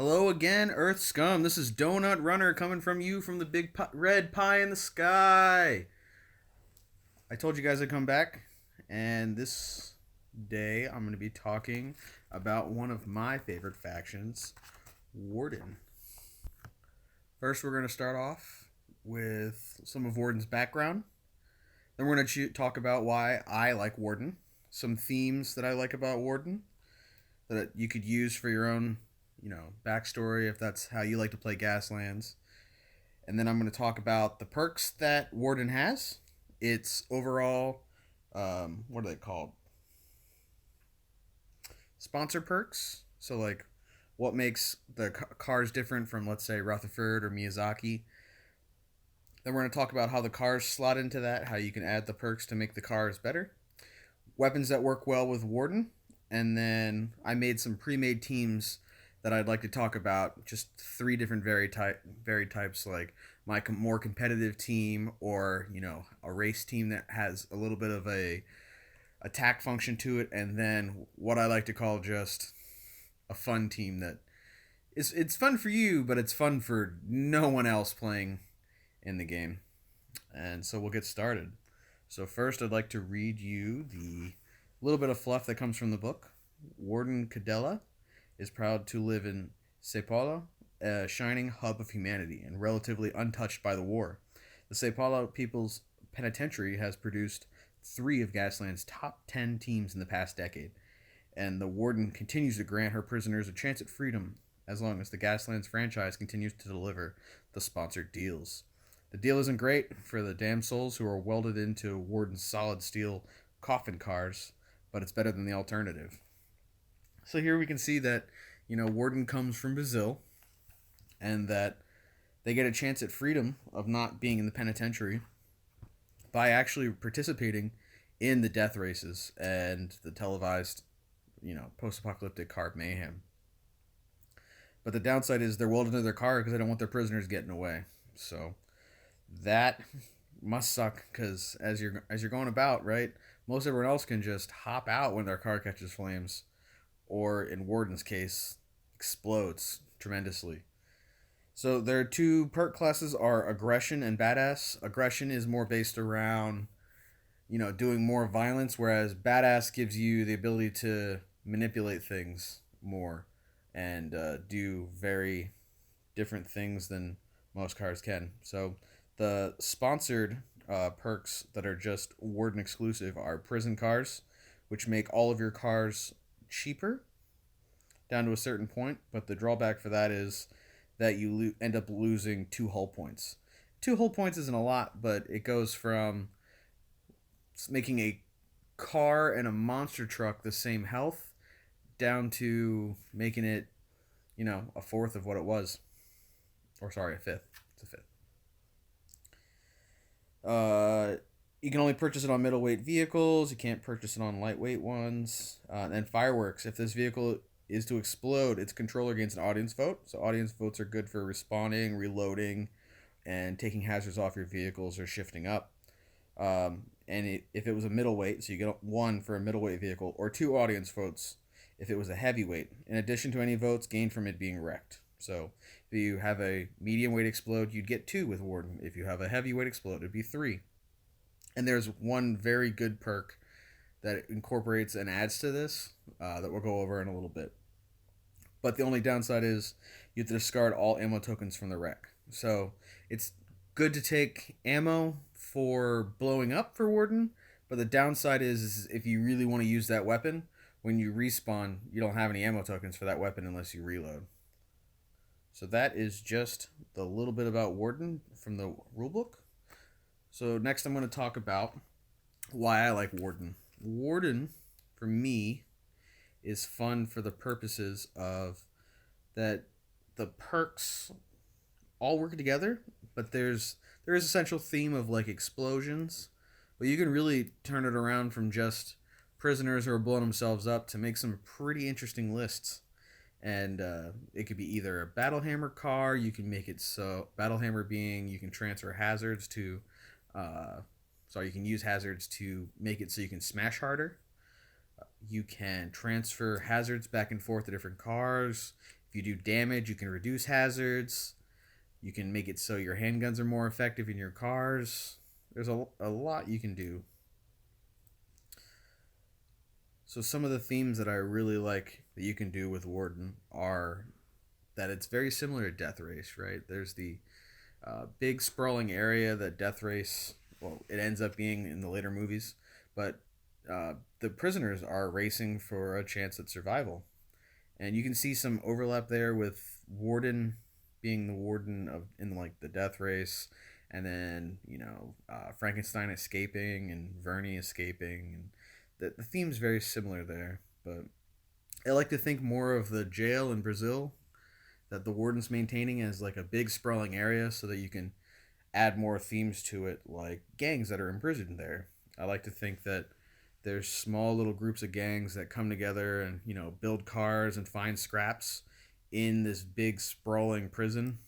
Hello again, Earth Scum. This is Donut Runner coming from you from the big red pie in the sky. I told you guys I'd come back, and this day I'm going to be talking about one of my favorite factions, Warden. First, we're going to start off with some of Warden's background. Then we're going to talk about why I like Warden, some themes that I like about Warden that you could use for your own backstory if that's how you like to play Gaslands. And then I'm going to talk about the perks that Warden has, its overall, what are they called? Sponsor perks. So, like, what makes the cars different from, let's say, Rutherford or Miyazaki. Then we're going to talk about how the cars slot into that, how you can add the perks to make the cars better. Weapons that work well with Warden. And then I made some pre-made teams that I'd like to talk about. Just three different varied types, like my more competitive team, or a race team that has a little bit of a attack function to it, and then what I like to call just a fun team that it's fun for you, but it's fun for no one else playing in the game. And so we'll get started. So first, I'd like to read you the little bit of fluff that comes from the book. Warden Cadella is proud to live in Sepala, a shining hub of humanity and relatively untouched by the war. The Sepala People's Penitentiary has produced 3 of Gasland's top 10 teams in the past decade, and the Warden continues to grant her prisoners a chance at freedom as long as the Gaslands franchise continues to deliver the sponsored deals. The deal isn't great for the damn souls who are welded into Warden's solid steel coffin cars, but it's better than the alternative. So here we can see that, Warden comes from Brazil, and that they get a chance at freedom of not being in the penitentiary by actually participating in the death races and the televised, post-apocalyptic car mayhem. But the downside is they're welded into their car because they don't want their prisoners getting away. So that must suck, because as you're going about, right, most everyone else can just hop out when their car catches flames, or in Warden's case, explodes tremendously. So their 2 perk classes are aggression and badass. Aggression is more based around, doing more violence, whereas badass gives you the ability to manipulate things more and do very different things than most cars can. So the sponsored perks that are just Warden exclusive are prison cars, which make all of your cars cheaper down to a certain point, but the drawback for that is that you end up losing 2 hull points. 2 hull points isn't a lot, but it goes from making a car and a monster truck the same health down to making it, a fourth of what it was. Or sorry, a fifth. It's a fifth. You can only purchase it on middleweight vehicles. You can't purchase it on lightweight ones. And fireworks. If this vehicle is to explode, its controller gains an audience vote. So audience votes are good for responding, reloading, and taking hazards off your vehicles or shifting up. If it was a middleweight, so you get 1 for a middleweight vehicle, or 2 audience votes if it was a heavyweight, in addition to any votes gained from it being wrecked. So if you have a medium weight explode, you'd get 2 with Warden. If you have a heavyweight explode, it'd be 3. And there's one very good perk that incorporates and adds to this that we'll go over in a little bit. But the only downside is you have to discard all ammo tokens from the wreck. So it's good to take ammo for blowing up for Warden, but the downside is if you really want to use that weapon, when you respawn, you don't have any ammo tokens for that weapon unless you reload. So that is just the little bit about Warden from the rulebook. So next I'm going to talk about why I like Warden. Warden, for me, is fun for the purposes of that the perks all work together, but there is a central theme of like explosions, but you can really turn it around from just prisoners who are blowing themselves up to make some pretty interesting lists. And it could be either a battle hammer car. You can make it so battle hammer being you can transfer hazards to you can use hazards to make it so you can smash harder. You can transfer hazards back and forth to different cars. If you do damage, you can reduce hazards. You can make it so your handguns are more effective in your cars. There's a lot you can do. So some of the themes that I really like that you can do with Warden are that it's very similar to Death Race, right? There's the big sprawling area that Death Race, well, it ends up being in the later movies, but the prisoners are racing for a chance at survival, and you can see some overlap there with Warden being the warden of in like the Death Race, and then Frankenstein escaping and Vernie escaping, and the theme's very similar there. But I like to think more of the jail in Brazil that the warden's maintaining as like a big sprawling area so that you can add more themes to it, like gangs that are imprisoned there. I like to think that there's small little groups of gangs that come together and build cars and find scraps in this big sprawling prison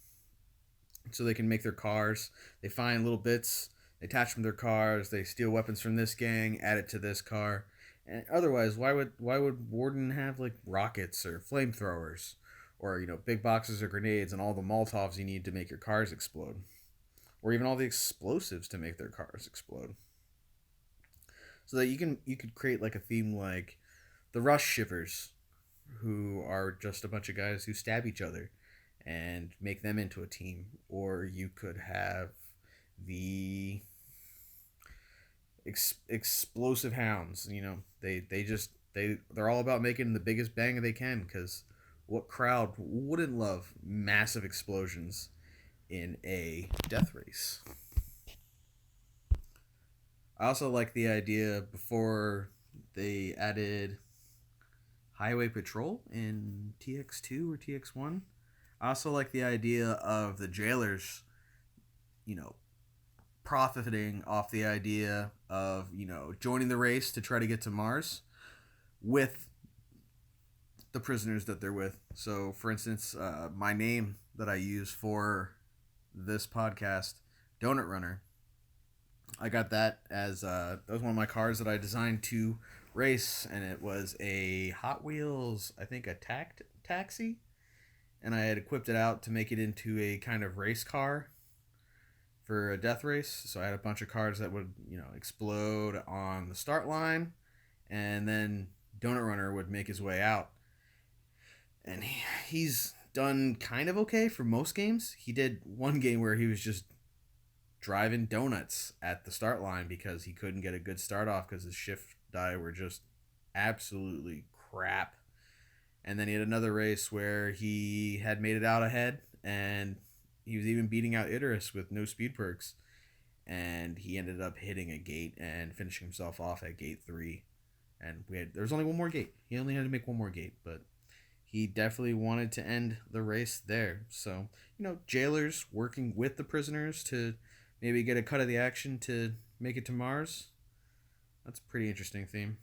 so they can make their cars. They find little bits, they attach them to their cars, they steal weapons from this gang, add it to this car. And otherwise, why would Warden have like rockets or flamethrowers, or big boxes of grenades and all the Molotovs you need to make your cars explode, or even all the explosives to make their cars explode? So that you could create like a theme like the Rush Shivers, who are just a bunch of guys who stab each other and make them into a team. Or you could have the explosive hounds. They're all about making the biggest bang they can, because what crowd wouldn't love massive explosions in a death race? I also like the idea before they added highway patrol in TX2 or TX1. I also like the idea of the jailers, you know, profiting off the idea of, joining the race to try to get to Mars with the prisoners that they're with. So, for instance, my name that I use for this podcast, Donut Runner, I got that as that was one of my cars that I designed to race, and it was a Hot Wheels, I think, a taxi, and I had equipped it out to make it into a kind of race car for a death race. So I had a bunch of cars that would, explode on the start line, and then Donut Runner would make his way out. And he's done kind of okay for most games. He did one game where he was just driving donuts at the start line because he couldn't get a good start off because his shift die were just absolutely crap. And then he had another race where he had made it out ahead, and he was even beating out Idris with no speed perks, and he ended up hitting a gate and finishing himself off at gate 3. And there was only one more gate. He only had to make one more gate, but he definitely wanted to end the race there. So, jailers working with the prisoners to maybe get a cut of the action to make it to Mars. That's a pretty interesting theme.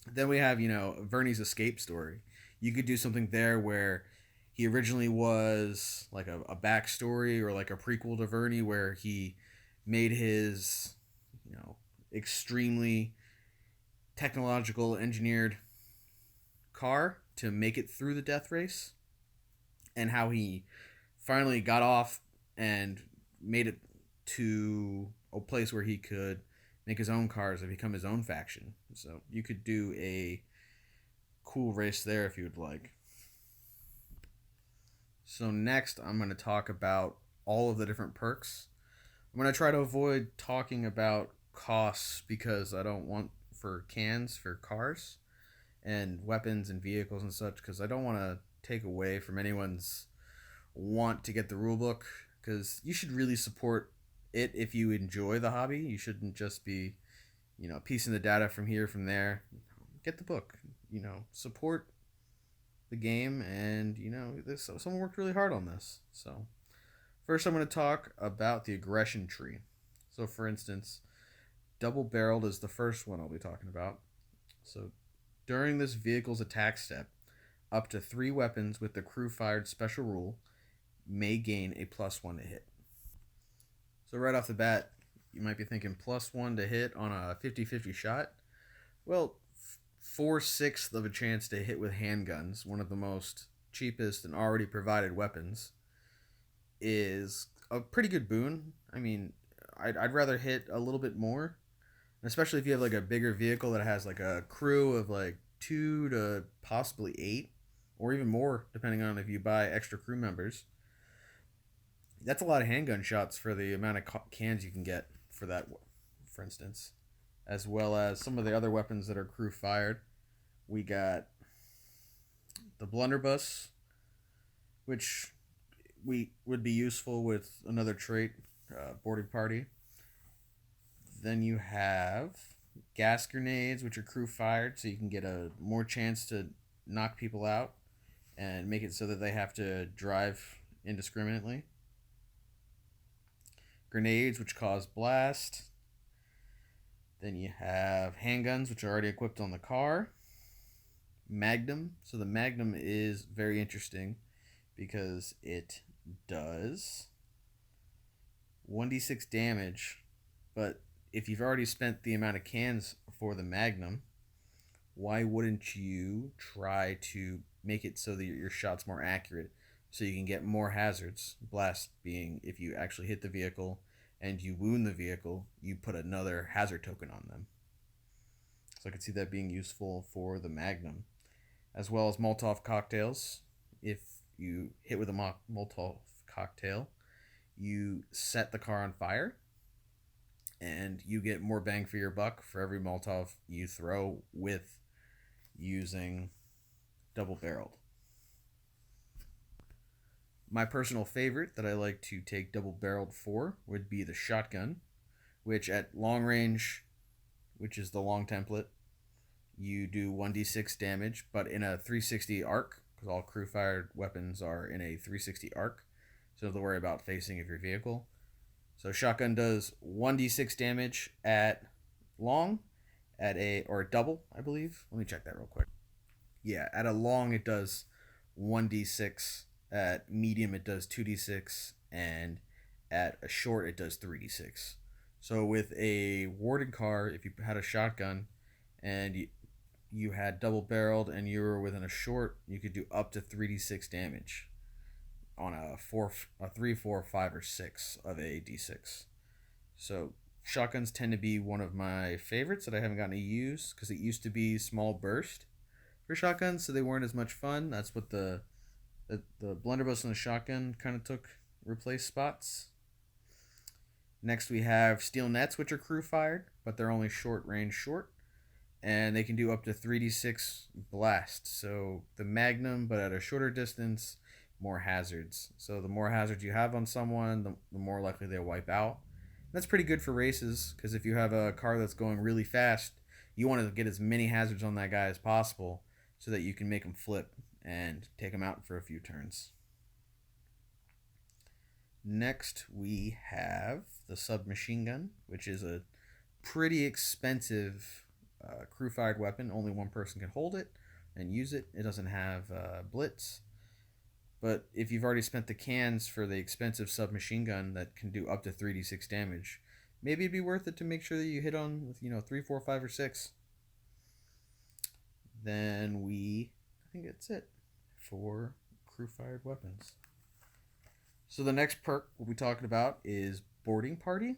Then we have, Vernie's escape story. You could do something there where he originally was like a backstory or like a prequel to Vernie, where he made his, extremely technological engineered car to make it through the death race, and how he finally got off and made it to a place where he could make his own cars and become his own faction. So you could do a cool race there if you would like. So next, I'm going to talk about all of the different perks. I'm going to try to avoid talking about costs because I don't want for cans for cars and weapons and vehicles and such, because I don't want to take away from anyone's want to get the rulebook, because you should really support it if you enjoy the hobby. You shouldn't just be, piecing the data from here, from there. Get the book, support the game, and, someone worked really hard on this. So first, I'm going to talk about the aggression tree. So, for instance, double-barreled is the first one I'll be talking about. So during this vehicle's attack step, up to 3 weapons with the crew-fired special rule may gain a +1 to hit. So right off the bat, you might be thinking +1 to hit on a 50-50 shot. Well, 4/6 of a chance to hit with handguns, one of the most cheapest, and already provided weapons is a pretty good boon. I mean, I'd rather hit a little bit more, especially if you have like a bigger vehicle that has like a crew of like 2 to possibly 8, or even more, depending on if you buy extra crew members. That's a lot of handgun shots for the amount of cans you can get for that, for instance, as well as some of the other weapons that are crew fired. We got the blunderbuss, which we would be useful with another trait, boarding party. Then you have gas grenades, which are crew fired, so you can get a more chance to knock people out and make it so that they have to drive indiscriminately. Grenades, which cause blast. Then you have handguns, which are already equipped on the car. Magnum. So the Magnum is very interesting because it does 1d6 damage, but if you've already spent the amount of cans for the Magnum, why wouldn't you try to make it so that your shot's more accurate so you can get more hazards? Blast being if you actually hit the vehicle and you wound the vehicle, you put another hazard token on them. So I could see that being useful for the Magnum, as well as Molotov cocktails. If you hit with a Molotov cocktail, you set the car on fire, and you get more bang for your buck for every Molotov you throw with using double barreled. My personal favorite that I like to take double barreled for would be the shotgun, which at long range, which is the long template, you do 1d6 damage, but in a 360 arc, because all crew fired weapons are in a 360 arc, so you don't have to worry about facing of your vehicle. So shotgun does 1d6 damage at long, at a, or a double, I believe. Let me check that real quick. Yeah, at a long it does 1d6, at medium it does 2d6, and at a short it does 3d6. So with a Warden car, if you had a shotgun and you had double barreled and you were within a short, you could do up to 3d6 damage on a 3, 4, 5, or 6 of a d6. So shotguns tend to be one of my favorites that I haven't gotten to use because it used to be small burst for shotguns, so they weren't as much fun. That's what the blunderbuss and the shotgun kind of replaced spots. Next we have steel nets, which are crew fired, but they're only short range, and they can do up to 3d6 blast. So the Magnum, but at a shorter distance, more hazards. So the more hazards you have on someone, the more likely they'll wipe out. That's pretty good for races, because if you have a car that's going really fast, you want to get as many hazards on that guy as possible so that you can make him flip and take him out for a few turns. Next, we have the submachine gun, which is a pretty expensive crew-fired weapon. Only one person can hold it and use it. It doesn't have blitz. But if you've already spent the cans for the expensive submachine gun that can do up to 3d6 damage, maybe it'd be worth it to make sure that you hit on with 3, 4, 5, or 6. Then I think that's it for crew-fired weapons. So the next perk we'll be talking about is boarding party.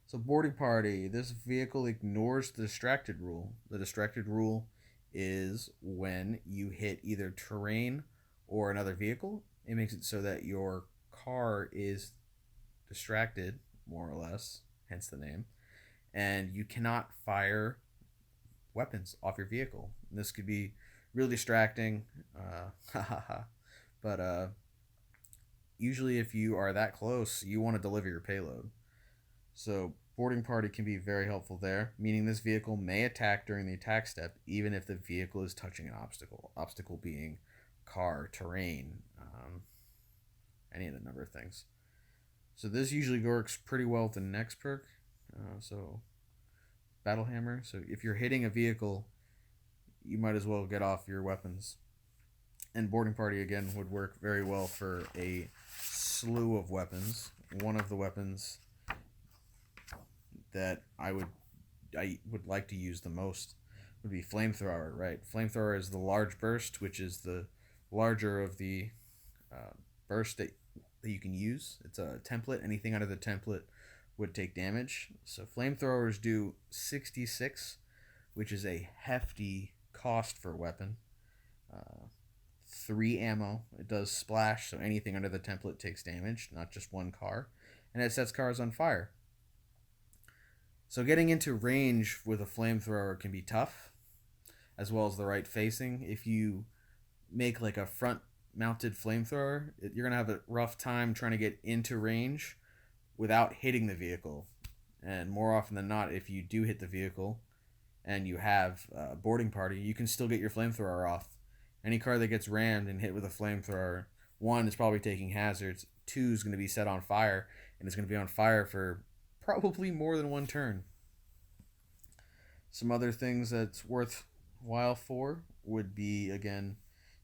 So boarding party, this vehicle ignores the distracted rule. The distracted rule is when you hit either terrain or another vehicle, it makes it so that your car is distracted, more or less, hence the name, and you cannot fire weapons off your vehicle. And this could be really distracting, but usually if you are that close, you want to deliver your payload. So boarding party can be very helpful there, meaning this vehicle may attack during the attack step, even if the vehicle is touching an obstacle being car, terrain, any of the number of things. So this usually works pretty well with the next perk. So battle hammer. So if you're hitting a vehicle, you might as well get off your weapons. And boarding party again would work very well for a slew of weapons. One of the weapons that I would like to use the most would be flamethrower, right? Flamethrower is the large burst, which is the larger of the uh, burst that you can use. It's a template. Anything out of the template would take damage. So flamethrowers do 66, which is a hefty cost for a weapon. Uh, 3 ammo. It does splash, so anything under the template takes damage, not just one car. And it sets cars on fire. So getting into range with a flamethrower can be tough, as well as the right facing. If you make like a front mounted flamethrower, you're going to have a rough time trying to get into range without hitting the vehicle. And more often than not, if you do hit the vehicle and you have a boarding party, you can still get your flamethrower off. Any car that gets rammed and hit with a flamethrower, one is probably taking hazards, two is going to be set on fire, and it's going to be on fire for probably more than one turn. Some other things that's worthwhile for would be, again,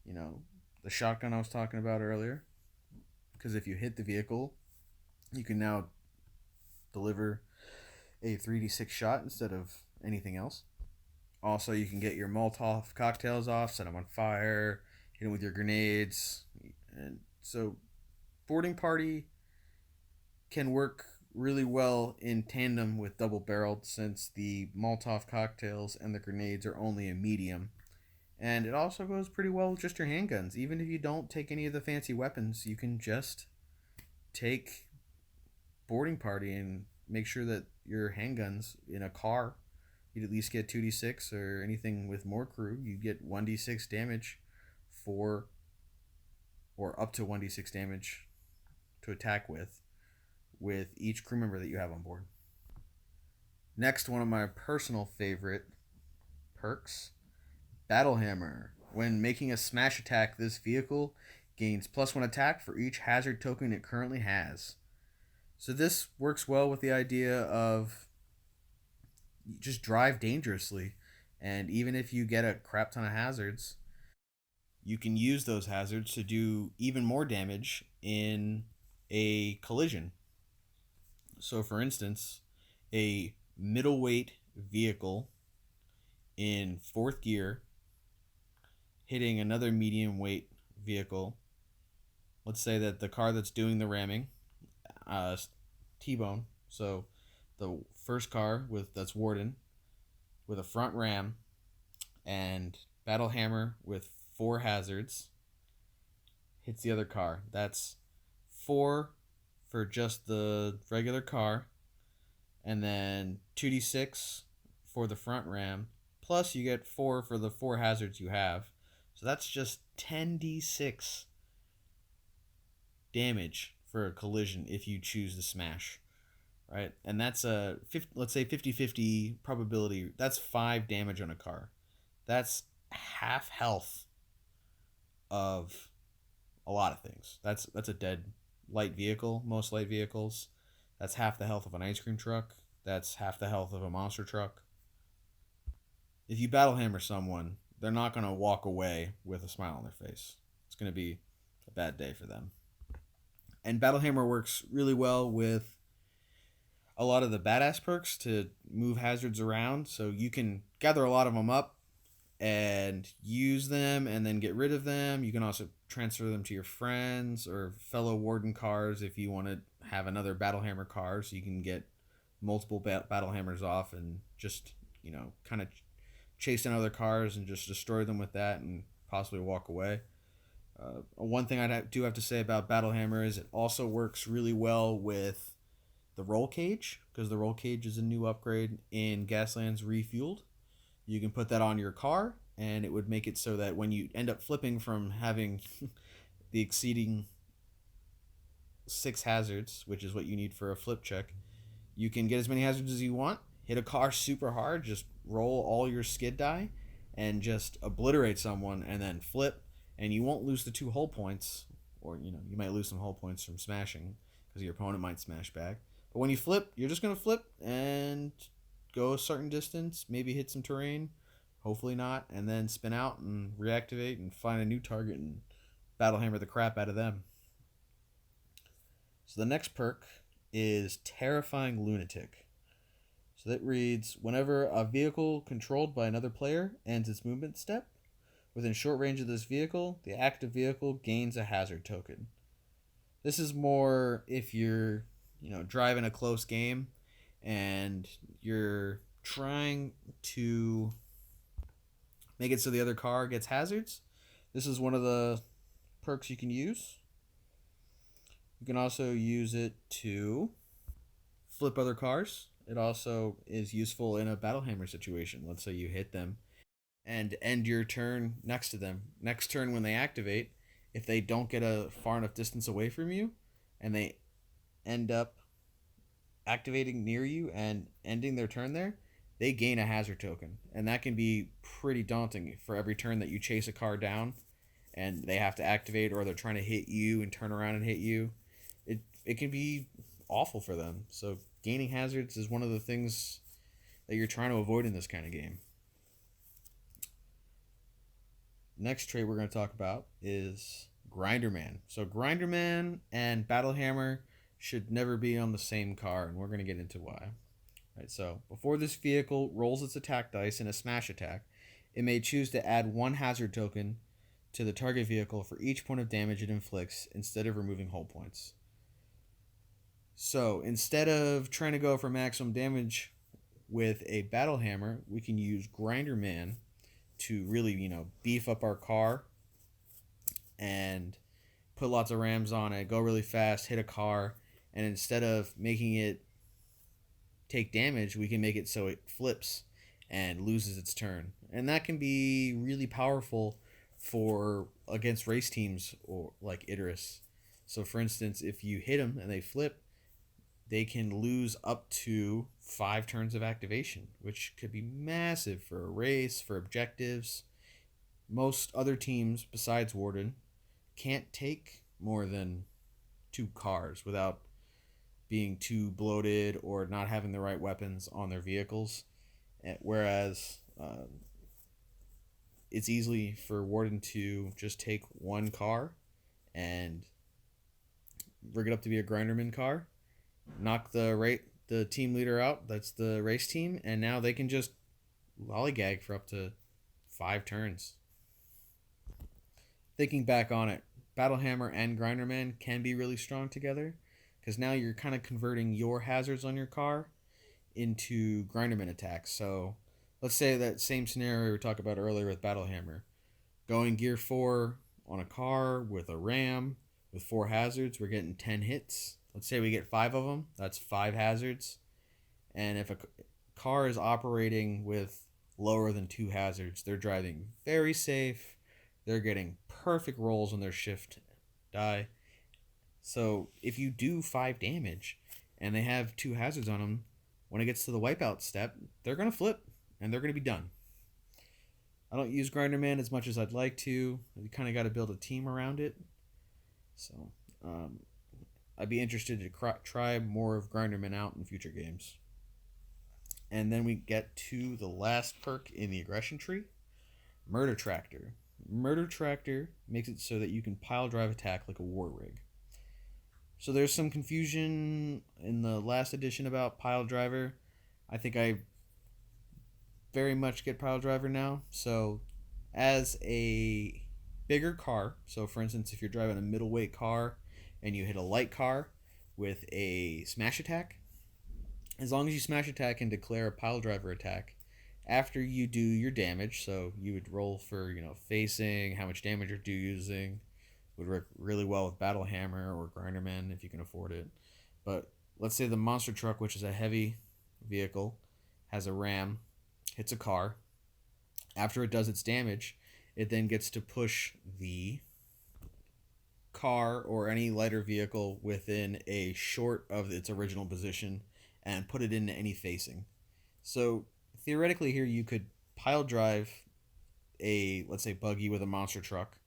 the shotgun I was talking about earlier. Because if you hit the vehicle, you can now deliver a 3d6 shot instead of anything else. Also, you can get your Molotov cocktails off, set them on fire, hit them with your grenades. And so, boarding party can work really well in tandem with double barreled, since the Molotov cocktails and the grenades are only a medium. And it also goes pretty well with just your handguns. Even if you don't take any of the fancy weapons, you can just take boarding party and make sure that your handguns in a car, you'd at least get 2d6, or anything with more crew, you get 1d6 damage for, or up to 1d6 damage to attack with each crew member that you have on board. Next, one of my personal favorite perks, Battle Hammer. When making a smash attack, this vehicle gains +1 attack for each hazard token it currently has. So this works well with the idea of just drive dangerously, and even if you get a crap ton of hazards, you can use those hazards to do even more damage in a collision. So for instance, a middleweight vehicle in 4th gear hitting another medium weight vehicle. Let's say that the car that's doing the ramming, T-bone. So the first car that's Warden with a front ram and Battle Hammer with 4 hazards hits the other car. That's 4 for just the regular car, and then 2d6 for the front ram, plus you get 4 for the 4 hazards you have. So that's just 10d6 damage for a collision if you choose to smash, right? And that's let's say 50-50 probability. That's 5 damage on a car. That's half health of a lot of things. That's a dead light vehicle, most light vehicles. That's half the health of an ice cream truck. That's half the health of a monster truck. If you battle hammer someone, they're not going to walk away with a smile on their face. It's going to be a bad day for them. And battle hammer works really well with a lot of the badass perks to move hazards around. So you can gather a lot of them up and use them and then get rid of them. You can also transfer them to your friends or fellow Warden cars if you want to have another battle hammer car, so you can get multiple battle hammers off and just, kind of chase down other cars and just destroy them with that and possibly walk away. One thing I do have to say about battle hammer is it also works really well with the roll cage, because the roll cage is a new upgrade in Gaslands Refueled. You can put that on your car, and it would make it so that when you end up flipping from having the exceeding 6 hazards, which is what you need for a flip check, you can get as many hazards as you want, hit a car super hard, just roll all your skid die, and just obliterate someone, and then flip, and you won't lose the 2 hull points, or, you might lose some hull points from smashing, because your opponent might smash back. But when you flip, you're just going to flip and go a certain distance, maybe hit some terrain, hopefully not, and then spin out and reactivate and find a new target and battle hammer the crap out of them. So the next perk is Terrifying Lunatic. So that reads, whenever a vehicle controlled by another player ends its movement step, Within short range of this vehicle, the active vehicle gains a hazard token. This is more if you're, driving a close game and you're trying to make it so the other car gets hazards. This is one of the perks you can use. You can also use it to flip other cars. It also is useful in a battle hammer situation. Let's say you hit them and end your turn next to them. Next turn when they activate, if they don't get a far enough distance away from you and they end up activating near you and ending their turn there, they gain a hazard token. And that can be pretty daunting for every turn that you chase a car down and they have to activate, or they're trying to hit you and turn around and hit you. It can be awful for them. So gaining hazards is one of the things that you're trying to avoid in this kind of game. Next trait we're going to talk about is Grinderman. So Grinderman and Battle Hammer should never be on the same car, and we're going to get into why. Right, so before this vehicle rolls its attack dice in a smash attack, it may choose to add one hazard token to the target vehicle for each point of damage it inflicts instead of removing hull points. So instead of trying to go for maximum damage with a Battle Hammer, we can use Grinderman to really, beef up our car and put lots of rams on it, go really fast, hit a car, and instead of making it take damage, we can make it so it flips and loses its turn. And that can be really powerful for against race teams or like Idris. So for instance, if you hit them and they flip, they can lose up to 5 turns of activation, which could be massive for a race, for objectives. Most other teams besides Warden can't take more than 2 cars without being too bloated or not having the right weapons on their vehicles. Whereas it's easy for Warden to just take 1 car and rig it up to be a Grinderman car, knock the team leader out, that's the race team, and now they can just lollygag for up to 5 turns. Thinking back on it, Battle Hammer and Grinderman can be really strong together, because now you're kind of converting your hazards on your car into Grinderman attacks. So let's say that same scenario we talked about earlier with Battle Hammer. Going gear 4 on a car with a ram with 4 hazards, we're getting 10 hits. Let's say we get 5 of them, that's 5 hazards. And if a car is operating with lower than 2 hazards, they're driving very safe. They're getting perfect rolls on their shift die. So if you do 5 damage and they have 2 hazards on them, when it gets to the wipeout step, they're going to flip and they're going to be done. I don't use Grinderman as much as I'd like to. You kind of got to build a team around it. So I'd be interested to try more of Grinderman out in future games. And then we get to the last perk in the aggression tree, Murder Tractor. Murder Tractor makes it so that you can pile drive attack like a war rig. So there's some confusion in the last edition about pile driver. I think I very much get pile driver now. So as a bigger car, so for instance, if you're driving a middleweight car and you hit a light car with a smash attack, as long as you smash attack and declare a pile driver attack, after you do your damage, so you would roll for, facing, how much damage you're using, would work really well with Battle Hammer or Grinderman if you can afford it. But let's say the monster truck, which is a heavy vehicle, has a ram, hits a car. After it does its damage, it then gets to push the car or any lighter vehicle within a short of its original position and put it into any facing. So theoretically here you could pile drive a, let's say, buggy with a monster truck,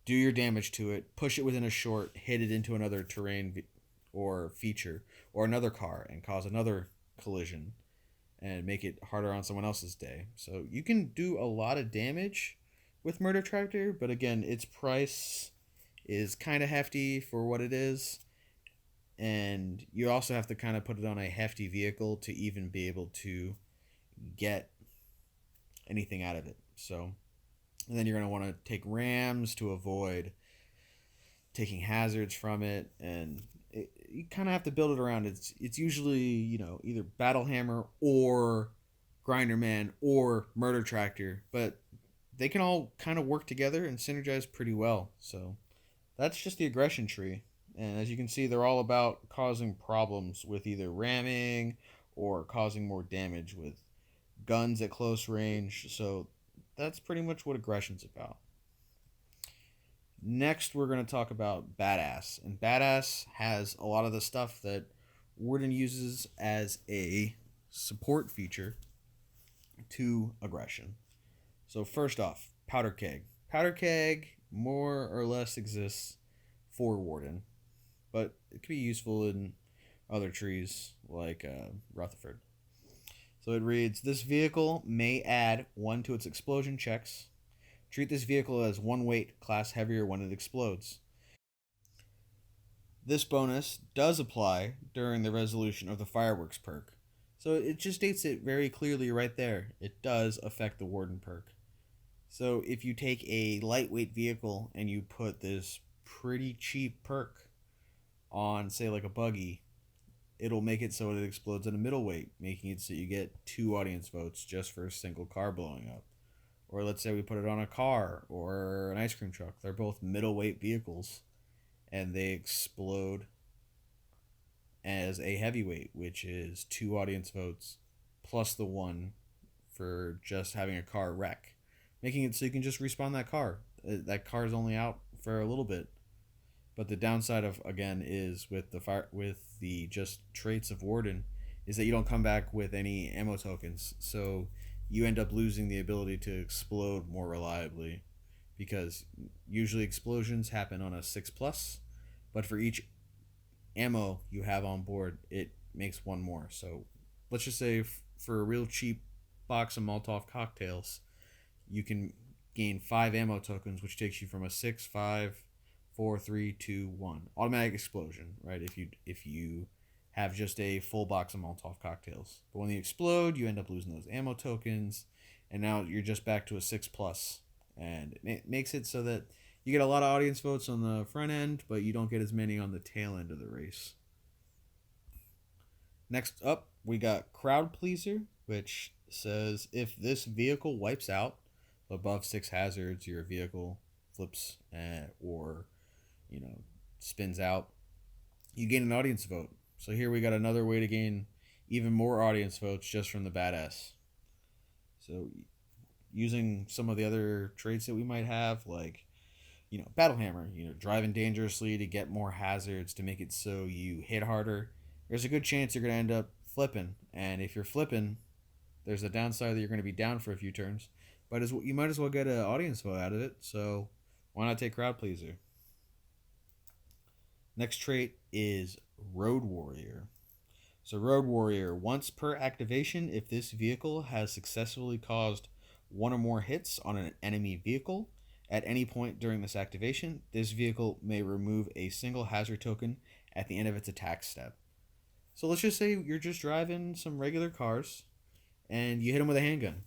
do your damage to it, push it within a short, hit it into another terrain or feature or another car and cause another collision and make it harder on someone else's day. So you can do a lot of damage with Murder Tractor, but again, its price is kind of hefty for what it is. And you also have to kind of put it on a hefty vehicle to even be able to get anything out of it. So And then you're going to want to take rams to avoid taking hazards from it, and you kind of have to build it around. It's usually either battle hammer or grinder man or murder tractor, but they can all kind of work together and synergize pretty well. So that's just the aggression tree. And as you can see, they're all about causing problems with either ramming or causing more damage with guns at close range. So that's pretty much what aggression's about. Next, we're going to talk about Badass. And Badass has a lot of the stuff that Warden uses as a support feature to aggression. So, first off, Powder Keg. Powder Keg more or less exists for Warden, but it can be useful in other trees like Rutherford. So it reads, this vehicle may add 1 to its explosion checks. Treat this vehicle as 1 weight, class heavier when it explodes. This bonus does apply during the resolution of the fireworks perk. So it just states it very clearly right there. It does affect the Warden perk. So if you take a lightweight vehicle and you put this pretty cheap perk on, say, like a buggy, it'll make it so it explodes at a middleweight, making it so you get 2 audience votes just for a single car blowing up. Or let's say we put it on a car or an ice cream truck. They're both middleweight vehicles and they explode as a heavyweight, which is 2 audience votes plus the 1 for just having a car wreck, making it so you can just respawn that car. That car is only out for a little bit. But the downside of, again, is with the just traits of Warden is that you don't come back with any ammo tokens. So you end up losing the ability to explode more reliably, because usually explosions happen on a 6+, but for each ammo you have on board, it makes 1 more. So let's just say for a real cheap box of Molotov cocktails, you can gain 5 ammo tokens, which takes you from a 6, 5, 4, 3, 2, 1 automatic explosion, right? If you have just a full box of Molotov cocktails, but when they explode, you end up losing those ammo tokens, and now you're just back to a 6+, and it makes it so that you get a lot of audience votes on the front end, but you don't get as many on the tail end of the race. Next up, we got Crowd Pleaser, which says if this vehicle wipes out above 6 hazards, your vehicle flips or spins out, you gain an audience vote. So here we got another way to gain even more audience votes just from the Badass. So using some of the other traits that we might have, like Battle Hammer, driving dangerously to get more hazards to make it so you hit harder, there's a good chance you're going to end up flipping. And if you're flipping, there's a downside that you're going to be down for a few turns, but you might as well get an audience vote out of it. So why not take Crowd Pleaser? Next trait is Road Warrior. So Road Warrior, once per activation, if this vehicle has successfully caused 1 or more hits on an enemy vehicle at any point during this activation, this vehicle may remove a single hazard token at the end of its attack step. So let's just say you're just driving some regular cars and you hit them with a handgun.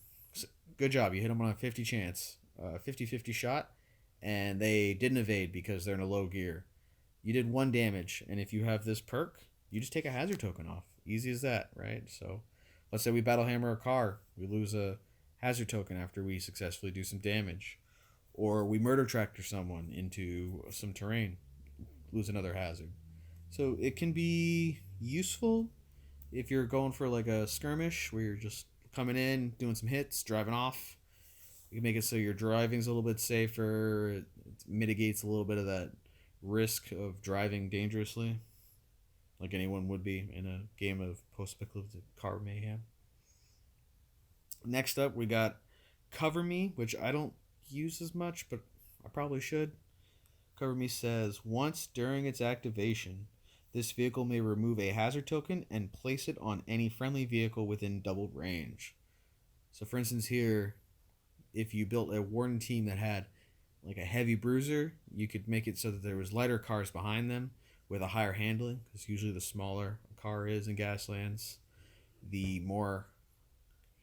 Good job, you hit them on a 50 chance, 50-50 shot, and they didn't evade because they're in a low gear. You did 1 damage, and if you have this perk, you just take a hazard token off. Easy as that, right? So let's say we battle hammer a car. We lose a hazard token after we successfully do some damage. Or we murder tractor someone into some terrain, lose another hazard. So it can be useful if you're going for like a skirmish where you're just coming in, doing some hits, driving off. You can make it so your driving's a little bit safer. It mitigates a little bit of that risk of driving dangerously, like anyone would be in a game of post-apocalyptic car mayhem. Next up, we got Cover Me, which I don't use as much, but I probably should. Cover Me says, once during its activation, this vehicle may remove a hazard token and place it on any friendly vehicle within doubled range. So for instance here, if you built a Warden team that had like a heavy bruiser, you could make it so that there was lighter cars behind them with a higher handling, because usually the smaller a car is in Gaslands, the more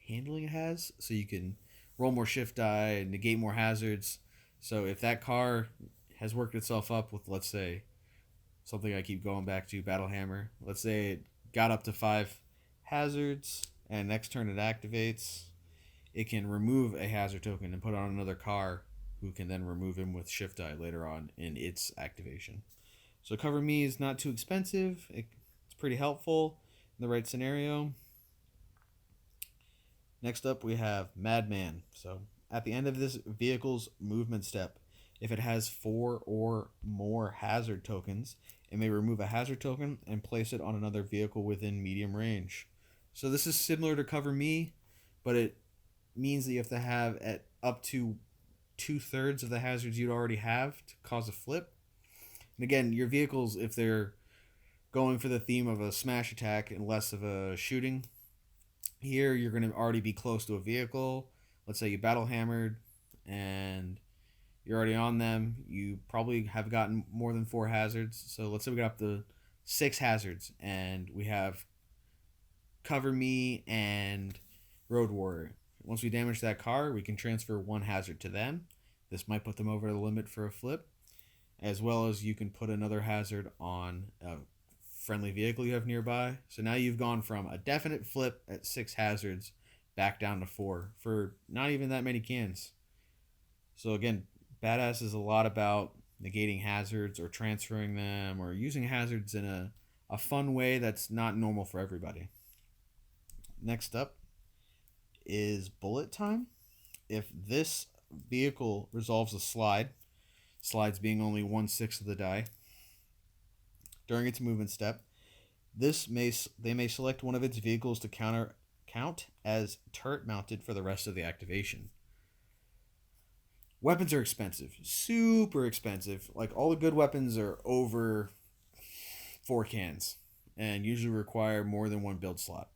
handling it has, so you can roll more shift die, negate more hazards. So if that car has worked itself up with, let's say, something I keep going back to, Battle Hammer. Let's say it got up to 5 hazards, and next turn it activates. It can remove a hazard token and put on another car, who can then remove him with shift die later on in its activation. So Cover Me is not too expensive. It's pretty helpful in the right scenario. Next up, we have Madman. So at the end of this vehicle's movement step, if it has 4 or more hazard tokens, it may remove a hazard token and place it on another vehicle within medium range. So this is similar to Cover Me, but it means that you have to have at up to 2/3 of the hazards you'd already have to cause a flip. And again, your vehicles, if they're going for the theme of a smash attack and less of a shooting, here you're going to already be close to a vehicle. Let's say you battle hammered and you're already on them. You probably have gotten more than 4 hazards. So let's say we got up to 6 hazards and we have Cover Me and Road Warrior. Once we damage that car, we can transfer 1 hazard to them. This might put them over the limit for a flip, as well as you can put another hazard on a friendly vehicle you have nearby. So now you've gone from a definite flip at 6 hazards back down to 4 for not even that many cans. So again, Badass is a lot about negating hazards or transferring them or using hazards in a fun way that's not normal for everybody. Next up is Bullet Time. If this vehicle resolves a slide, slides being only 1/6 of the die, during its movement step, they may select one of its vehicles to count as turret mounted for the rest of the activation. Weapons are expensive, super expensive. Like all the good weapons are over 4 cans and usually require more than 1 build slot.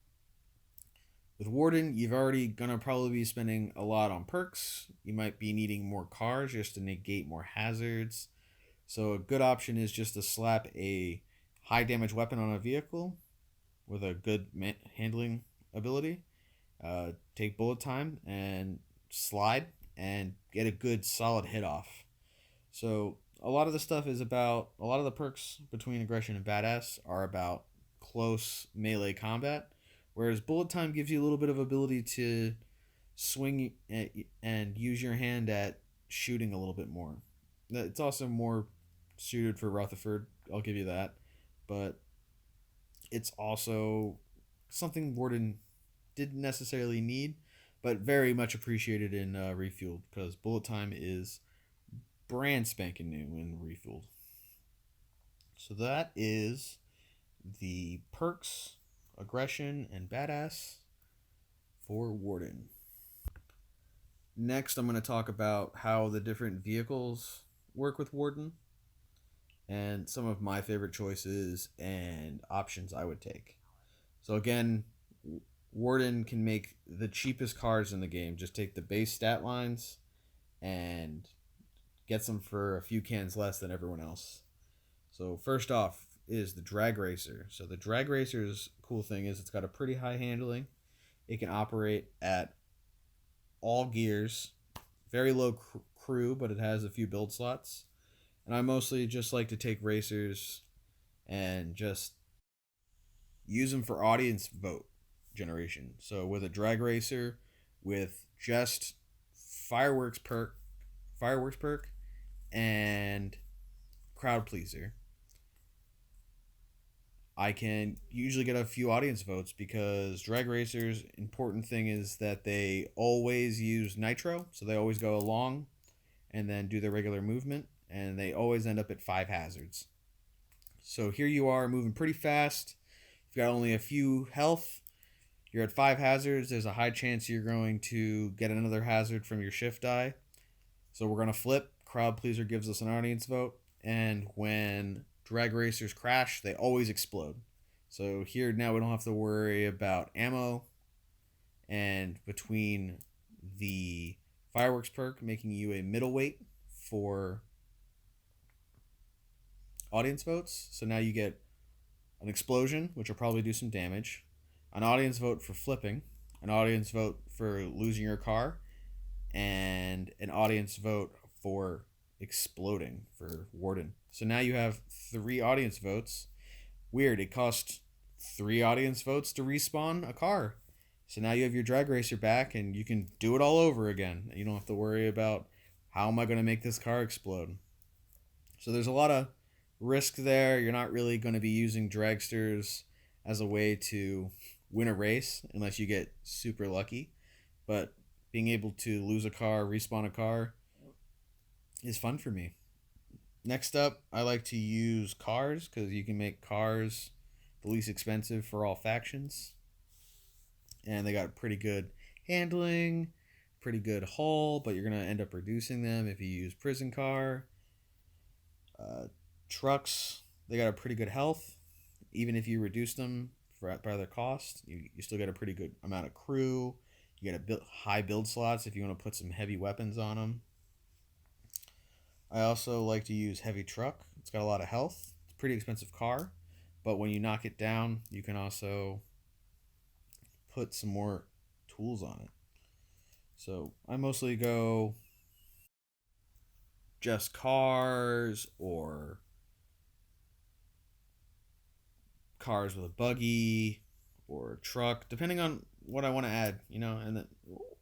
With Warden, you've already gonna probably be spending a lot on perks. You might be needing more cars just to negate more hazards. So a good option is just to slap a high damage weapon on a vehicle with a good handling ability. Take Bullet Time and slide and get a good solid hit off. So a lot of the stuff is about, a lot of the perks between Aggression and Badass are about close melee combat, whereas Bullet Time gives you a little bit of ability to swing and use your hand at shooting a little bit more. It's also more suited for Rutherford, I'll give you that, but it's also something Warden didn't necessarily need, but very much appreciated in Refueled, because Bullet Time is brand spanking new in Refueled. So that is the perks, Aggression, and Badass for Warden. Next, I'm going to talk about how the different vehicles work with Warden and some of my favorite choices and options I would take. So again, Warden can make the cheapest cars in the game. Just take the base stat lines and gets them for a few cans less than everyone else. So first off is the Drag Racer. So the Drag Racer's cool thing is it's got a pretty high handling. It can operate at all gears, very low crew, but it has a few build slots. And I mostly just like to take racers and just use them for audience vote generation. So with a Drag Racer with just fireworks perk, and crowd pleaser, I can usually get a few audience votes, because Drag Racers' important thing is that they always use nitro, so they always go along and then do their regular movement, and they always end up at 5 hazards. So here you are moving pretty fast. You've got only a few health. You're at 5 hazards. There's a high chance you're going to get another hazard from your shift die. So we're going to flip. Crowd pleaser gives us an audience vote. And when Drag Racers crash, they always explode. So here now we don't have to worry about ammo. And between the fireworks perk making you a middleweight for audience votes, so now you get an explosion, which will probably do some damage, an audience vote for flipping, an audience vote for losing your car, and an audience vote for exploding for Warden. So now you have 3 audience votes. Weird, it cost 3 audience votes to respawn a car. So now you have your drag racer back and you can do it all over again. You don't have to worry about how am I going to make this car explode. So there's a lot of risk there. You're not really going to be using dragsters as a way to win a race unless you get super lucky. But being able to lose a car, respawn a car is fun for me. Next up, I like to use cars because you can make cars the least expensive for all factions. And they got pretty good handling, pretty good hull, but you're going to end up reducing them if you use prison car. Trucks, they got a pretty good health. Even if you reduce them by their cost, you still get a pretty good amount of crew. You get high build slots if you want to put some heavy weapons on them. I also like to use heavy truck. It's got a lot of health. It's a pretty expensive car, but when you knock it down, you can also put some more tools on it. So I mostly go just cars or cars with a buggy or a truck, depending on what I want to add, and then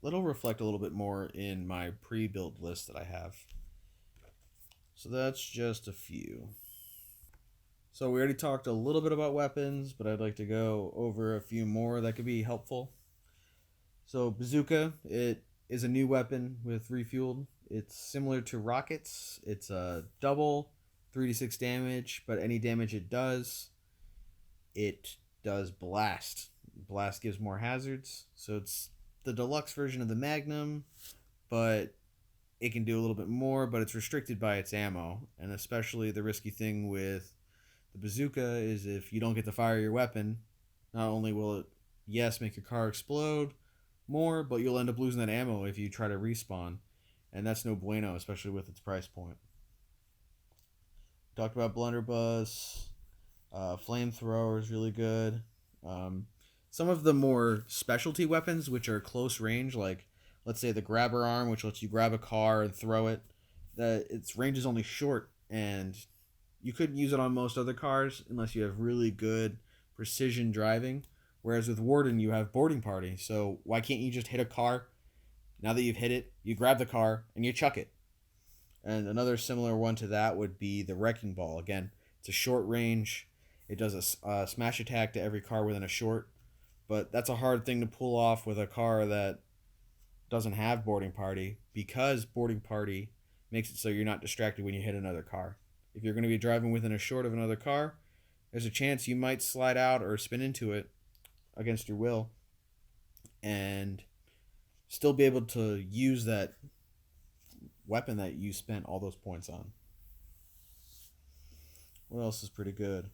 it'll reflect a little bit more in my pre-build list that I have. So that's just a few. So we already talked a little bit about weapons, but I'd like to go over a few more that could be helpful. So bazooka, it is a new weapon with refueled. It's similar to rockets. It's a double 3d6 damage, but any damage it does blast. Blast gives more hazards. So it's the deluxe version of the Magnum, but it can do a little bit more, but it's restricted by its ammo. And especially the risky thing with the bazooka is if you don't get to fire your weapon, not only will it, yes, make your car explode more, but you'll end up losing that ammo if you try to respawn. And that's no bueno, especially with its price point. Talked about blunderbuss. Flamethrower is really good. Some of the more specialty weapons, which are close range, like let's say the grabber arm, which lets you grab a car and throw it, its range is only short, and you couldn't use it on most other cars unless you have really good precision driving. Whereas with Warden, you have boarding party. So why can't you just hit a car? Now that you've hit it, you grab the car and you chuck it. And another similar one to that would be the wrecking ball. Again, it's a short range. It does a smash attack to every car within a short. But that's a hard thing to pull off with a car that doesn't have boarding party, because boarding party makes it so you're not distracted when you hit another car. If you're going to be driving within a short of another car, there's a chance you might slide out or spin into it against your will and still be able to use that weapon that you spent all those points on. What else is pretty good?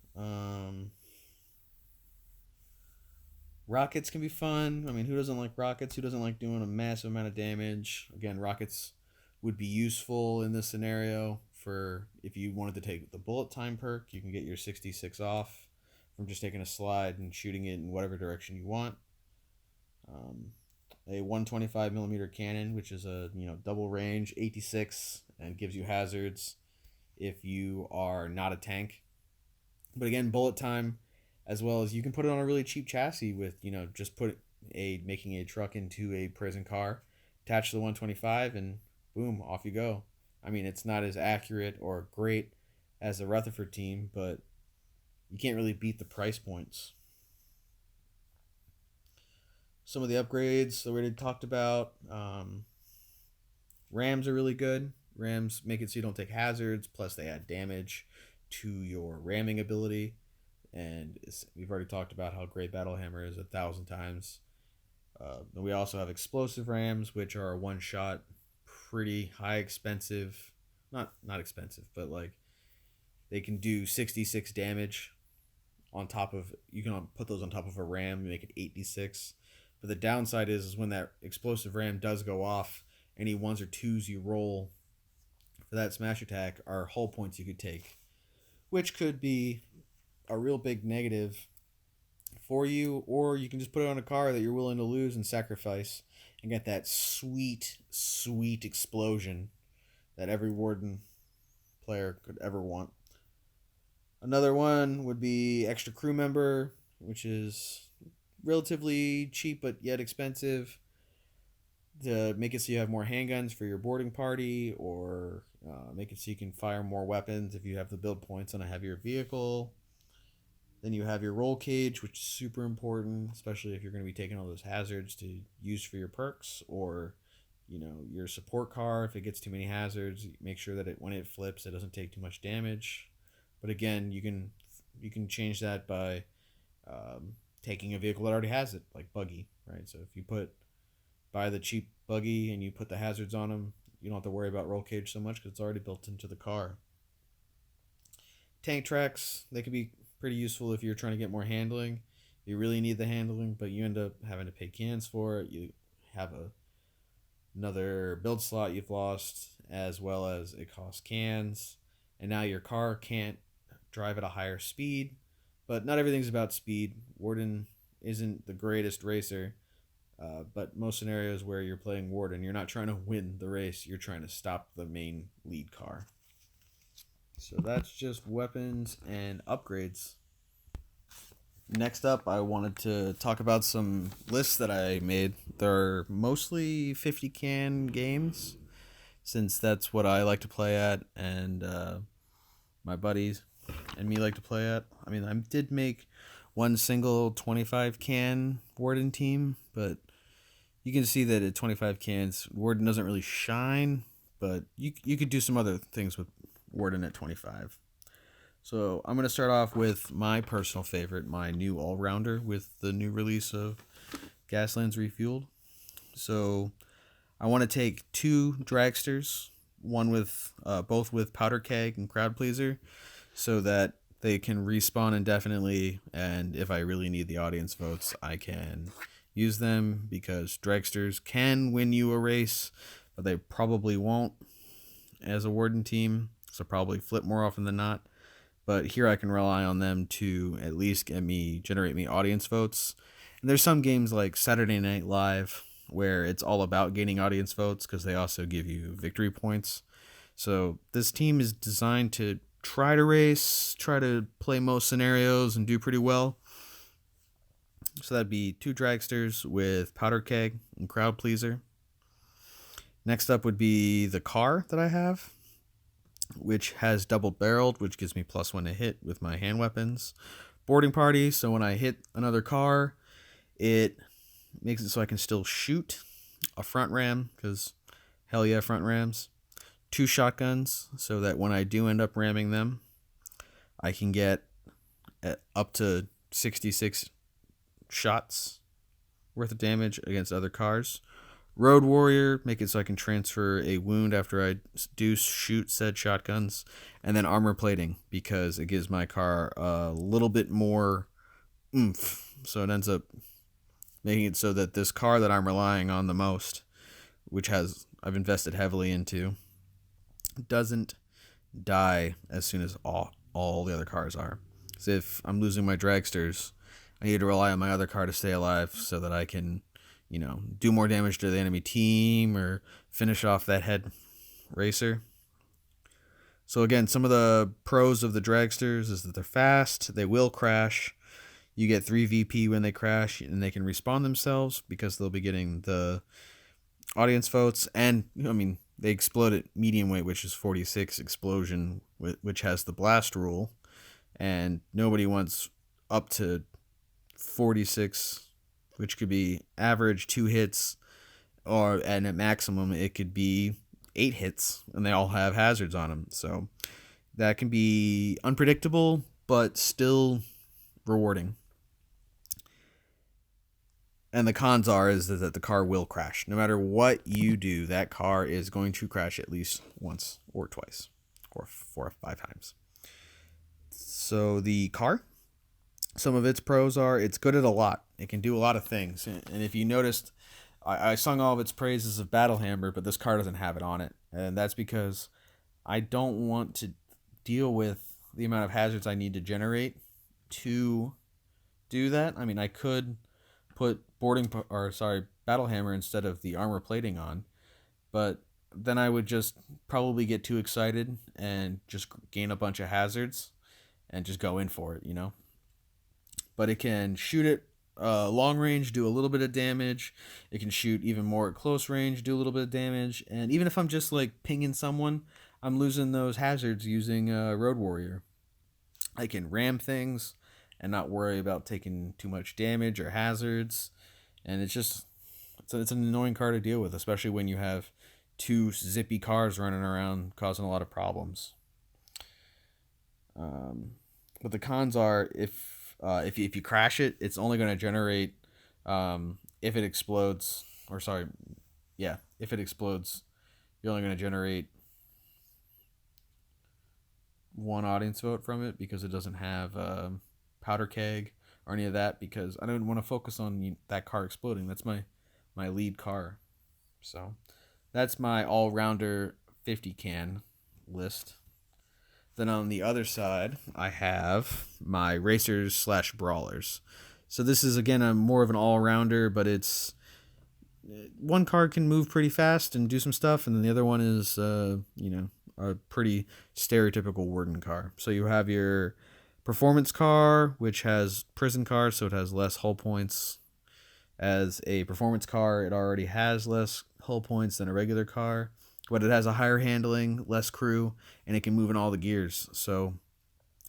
Rockets can be fun. I mean, who doesn't like rockets? Who doesn't like doing a massive amount of damage? Again, rockets would be useful in this scenario for if you wanted to take the bullet time perk. You can get your 66 off from just taking a slide and shooting it in whatever direction you want. A 125 millimeter cannon, which is a double range 86 and gives you hazards if you are not a tank. But again, bullet time, as well as you can put it on a really cheap chassis with just making a truck into a prison car, attach the 125, and boom, off you go. I mean, it's not as accurate or great as the Rutherford team, but you can't really beat the price points. Some of the upgrades that we already talked about. Rams are really good. Rams make it so you don't take hazards, plus they add damage to your ramming ability. And we've already talked about how great Battle Hammer is 1,000 times. We also have explosive rams, which are a one-shot, pretty high expensive. Not expensive, but like they can do 66 damage on top of. You can put those on top of a ram and make it 86. But the downside is when that explosive ram does go off, any ones or twos you roll for that smash attack are hull points you could take, which could be a real big negative for you, or you can just put it on a car that you're willing to lose and sacrifice and get that sweet, sweet explosion that every Warden player could ever want. Another one would be extra crew member, which is relatively cheap but yet expensive to make it so you have more handguns for your boarding party, or make it so you can fire more weapons if you have the build points on a heavier vehicle. Then you have your roll cage, which is super important, especially if you're going to be taking all those hazards to use for your perks, or your support car. If it gets too many hazards, make sure that when it flips, it doesn't take too much damage. But again, you can change that by taking a vehicle that already has it, like buggy, right? So if you buy the cheap buggy and you put the hazards on them, you don't have to worry about roll cage so much because it's already built into the car. Tank tracks, they could be pretty useful if you're trying to get more handling. You really need the handling, but you end up having to pay cans for it. You have another build slot you've lost, as well as it costs cans. And now your car can't drive at a higher speed. But not everything's about speed. Warden isn't the greatest racer. But most scenarios where you're playing Warden, you're not trying to win the race. You're trying to stop the main lead car. So that's just weapons and upgrades. Next up, I wanted to talk about some lists that I made. They're mostly 50 can games, since that's what I like to play at, and my buddies and me like to play at. I mean, I did make one single 25 can Warden team, but you can see that at 25 cans, Warden doesn't really shine, but you could do some other things with Warden at 25. So I'm going to start off with my personal favorite, my new all-rounder with the new release of Gaslands Refueled. So I want to take 2 dragsters, one with both with powder keg and crowd pleaser, so that they can respawn indefinitely, and if I really need the audience votes, I can use them, because dragsters can win you a race, but they probably won't as a Warden team, so probably flip more often than not. But here I can rely on them to at least generate me audience votes. And there's some games like Saturday Night Live where it's all about gaining audience votes, because they also give you victory points. So this team is designed to try to race, try to play most scenarios, and do pretty well. So that'd be 2 dragsters with powder keg and crowd pleaser. Next up would be the car that I have, which has double barreled, which gives me +1 to hit with my hand weapons. Boarding party, so when I hit another car, it makes it so I can still shoot. A front ram, because hell yeah, front rams. 2 shotguns, so that when I do end up ramming them, I can get up to 66 shots worth of damage against other cars. Road Warrior, make it so I can transfer a wound after I do shoot said shotguns. And then armor plating, because it gives my car a little bit more oomph. So it ends up making it so that this car that I'm relying on the most, which I've invested heavily into, doesn't die as soon as all the other cars are. So if I'm losing my dragsters, I need to rely on my other car to stay alive, so that I can do more damage to the enemy team or finish off that head racer. So again, some of the pros of the dragsters is that they're fast, they will crash. You get 3 VP when they crash, and they can respawn themselves because they'll be getting the audience votes. And I mean, they explode at medium weight, which is 46 explosion, which has the blast rule, and nobody wants up to 46, which could be average 2 hits, and at maximum it could be 8 hits, and they all have hazards on them. So that can be unpredictable, but still rewarding. And the cons is that the car will crash. No matter what you do, that car is going to crash at least once or twice or 4 or 5 times. So the car, some of its pros are it's good at a lot. It can do a lot of things. And if you noticed, I sung all of its praises of Battle Hammer, but this car doesn't have it on it. And that's because I don't want to deal with the amount of hazards I need to generate to do that. I mean, I could put battle hammer instead of the armor plating on, but then I would just probably get too excited and just gain a bunch of hazards and just go in for it, you know. But it can shoot it long range, do a little bit of damage. It can shoot even more at close range, do a little bit of damage. And even if I'm just like pinging someone, I'm losing those hazards using Road Warrior. I can ram things and not worry about taking too much damage or hazards. And it's an annoying car to deal with, especially when you have two zippy cars running around causing a lot of problems. But the cons are if you crash it, it's only going to generate if it explodes. Or sorry, yeah, if it explodes, you're only going to generate one audience vote from it because it doesn't have powder keg or any of that. Because I don't want to focus on that car exploding. That's my lead car. So that's my all-rounder 50 can list. Then on the other side, I have my racers / brawlers. So this is again a more of an all-rounder, but it's one car can move pretty fast and do some stuff, and then the other one is a pretty stereotypical Warden car. So you have your performance car, which has prison car, so it has less hull points. As a performance car, it already has less hull points than a regular car, but it has a higher handling, less crew, and it can move in all the gears. So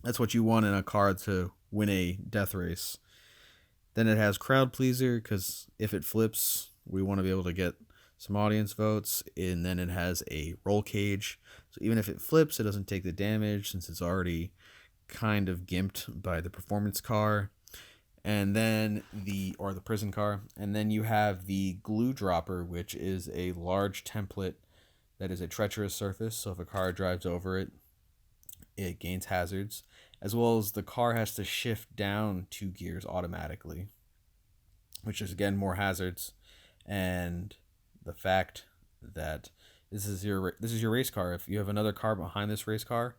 that's what you want in a car to win a death race. Then it has crowd pleaser, because if it flips, we want to be able to get some audience votes. And then it has a roll cage. So even if it flips, it doesn't take the damage since it's already kind of gimped by the performance car. And then the prison car. And then you have the glue dropper, which is a large template that is a treacherous surface. So if a car drives over it, it gains hazards, as well as the car has to shift down 2 gears automatically, which is again more hazards. And the fact that this is your race car. If you have another car behind this race car,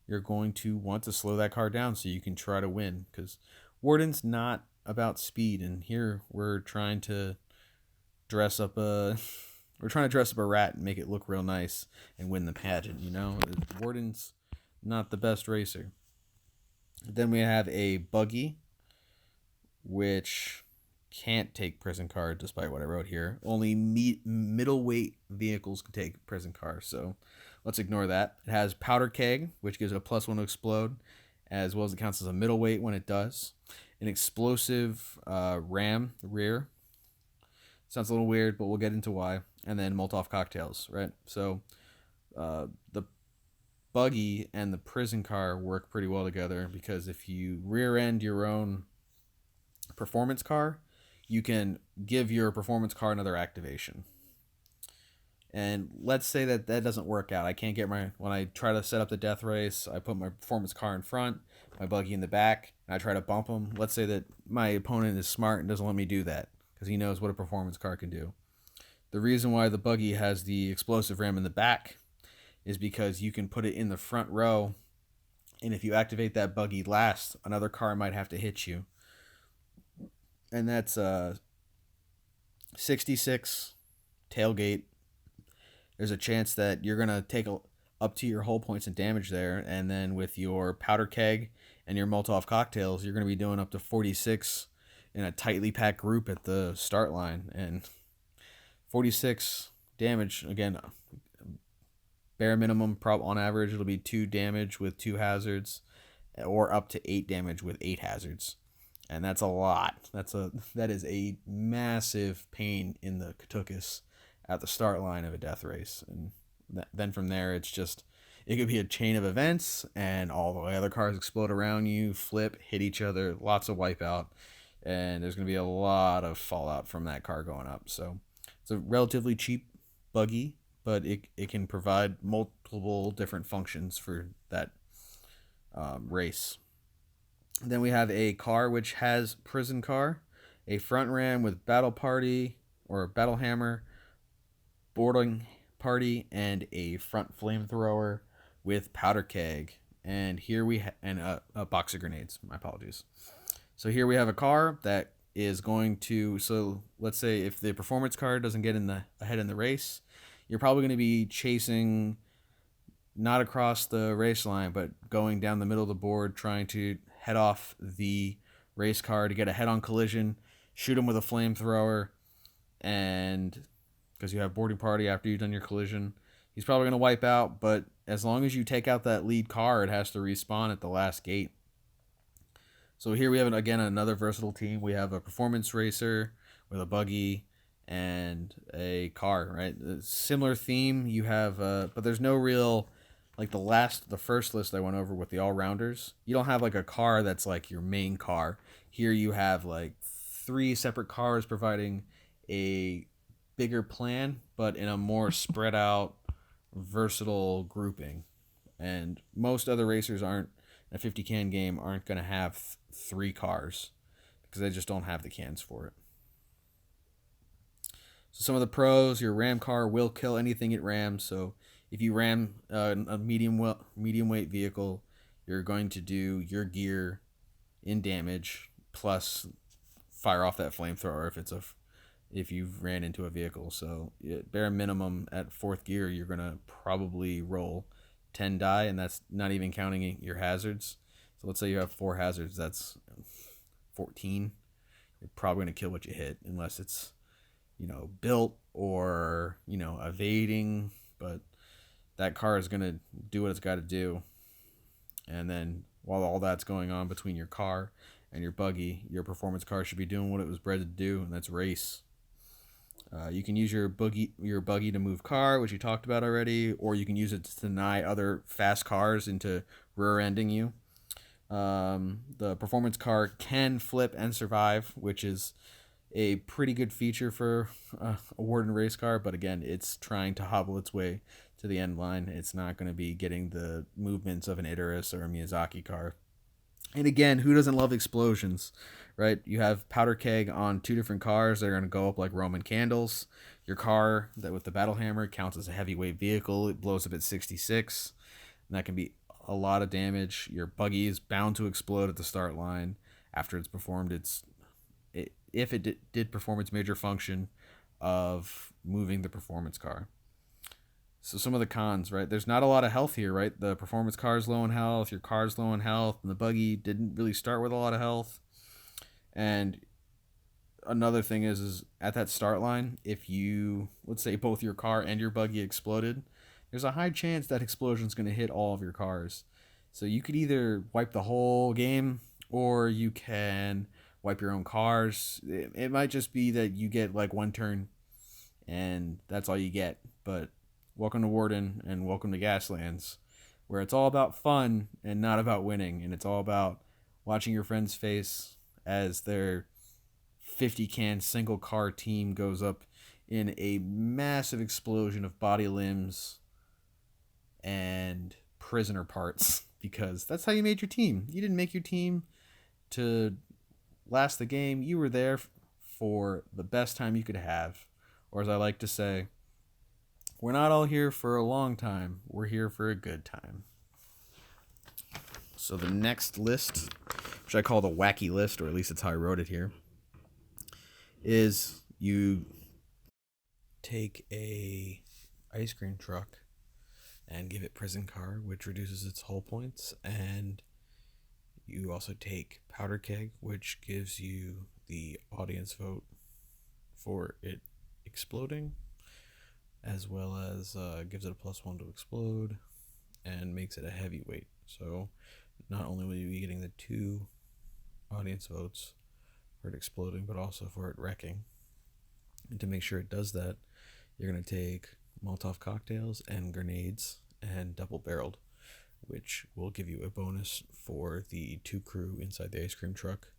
you're going to want to slow that car down so you can try to win, because Warden's not about speed, and here we're trying to dress up a rat and make it look real nice and win the pageant, you know? Warden's not the best racer. Then we have a buggy, which can't take prison car, despite what I wrote here. Only middleweight vehicles can take prison car, so let's ignore that. It has powder keg, which gives it a +1 to explode, as well as it counts as a middleweight when it does. An explosive ram rear. Sounds a little weird, but we'll get into why. And then Molotov cocktails, right? So the buggy and the prison car work pretty well together, because if you rear end your own performance car, you can give your performance car another activation. And let's say that doesn't work out. I can't get when I try to set up the death race, I put my performance car in front, my buggy in the back, and I try to bump them. Let's say that my opponent is smart and doesn't let me do that, because he knows what a performance car can do. The reason why the buggy has the explosive ram in the back is because you can put it in the front row, and if you activate that buggy last, another car might have to hit you. And that's 66 tailgate. There's a chance that you're going to take up to your hull points and damage there, and then with your powder keg and your Molotov cocktails, you're going to be doing up to 46 in a tightly packed group at the start line. And 46 damage, again, bare minimum, on average, it'll be 2 damage with 2 hazards, or up to 8 damage with 8 hazards. And that's a lot. That is a massive pain in the Katukas at the start line of a death race. And then from there, it could be a chain of events, and all the other cars explode around you, flip, hit each other, lots of wipeout, and there's going to be a lot of fallout from that car going up. So it's a relatively cheap buggy, but it can provide multiple different functions for that race. Then we have a car which has prison car, a front ram with battle party or battle hammer, boarding party, and a front flamethrower with powder keg. And here we and a box of grenades. My apologies. So here we have a car that is going to, so let's say if the performance car doesn't get in the ahead in the race, you're probably going to be chasing not across the race line, but going down the middle of the board, trying to head off the race car to get a head-on collision, shoot him with a flamethrower, and because you have boarding party after you've done your collision, he's probably going to wipe out. But as long as you take out that lead car, it has to respawn at the last gate. So here we have, again, another versatile team. We have a performance racer with a buggy and a car, right? Similar theme. You have, but there's no real, like the first list I went over with the all-rounders. You don't have like a car that's like your main car. Here you have like 3 separate cars providing a bigger plan, but in a more spread out, versatile grouping. And most other racers aren't, in a 50 can game, aren't going to have 3 cars because they just don't have the cans for it. So some of the pros, your ram car will kill anything it rams. So if you ram a medium weight vehicle, you're going to do your gear in damage plus fire off that flamethrower if you've ran into a vehicle. So bare minimum at 4th gear, you're gonna probably roll 10 die, and that's not even counting your hazards. So let's say you have 4 hazards, that's 14. You're probably gonna kill what you hit, unless it's built or evading. But that car is gonna do what it's got to do. And then while all that's going on between your car and your buggy, your performance car should be doing what it was bred to do, and that's race. You can use your buggy to move car, which you talked about already, or you can use it to deny other fast cars into rear-ending you. The performance car can flip and survive, which is a pretty good feature for a Warden race car, but again, it's trying to hobble its way to the end line. It's not going to be getting the movements of an Icarus or a Miyazaki car. And again, who doesn't love explosions, right? You have powder keg on 2 different cars that are going to go up like Roman candles. Your car that with the battle hammer counts as a heavyweight vehicle. It blows up at 66, and that can be a lot of damage. Your buggy is bound to explode at the start line after it's performed if it did perform its major function of moving the performance car. So some of the cons, right? There's not a lot of health here, right? The performance car is low in health, your car's low in health, and the buggy didn't really start with a lot of health. And another thing is at that start line, if you, let's say both your car and your buggy exploded, there's a high chance that explosion is going to hit all of your cars. So you could either wipe the whole game, or you can wipe your own cars. It might just be that you get like 1 turn, and that's all you get. But welcome to Warden, and welcome to Gaslands, where it's all about fun and not about winning, and it's all about watching your friend's face as their 50 can single car team goes up in a massive explosion of body limbs and prisoner parts, because that's how you made your team. You didn't make your team to last the game. You were there for the best time you could have, or as I like to say, we're not all here for a long time. We're here for a good time. So the next list, which I call the wacky list, or at least it's how I wrote it here, is you take a ice cream truck and give it prison car, which reduces its hull points, and you also take powder keg, which gives you the audience vote for it exploding, as well as gives it a +1 to explode and makes it a heavyweight. So not only will you be getting the 2 audience votes for it exploding, but also for it wrecking. And to make sure it does that, you're going to take Molotov cocktails and grenades and double-barreled, which will give you a bonus for the 2 crew inside the ice cream truck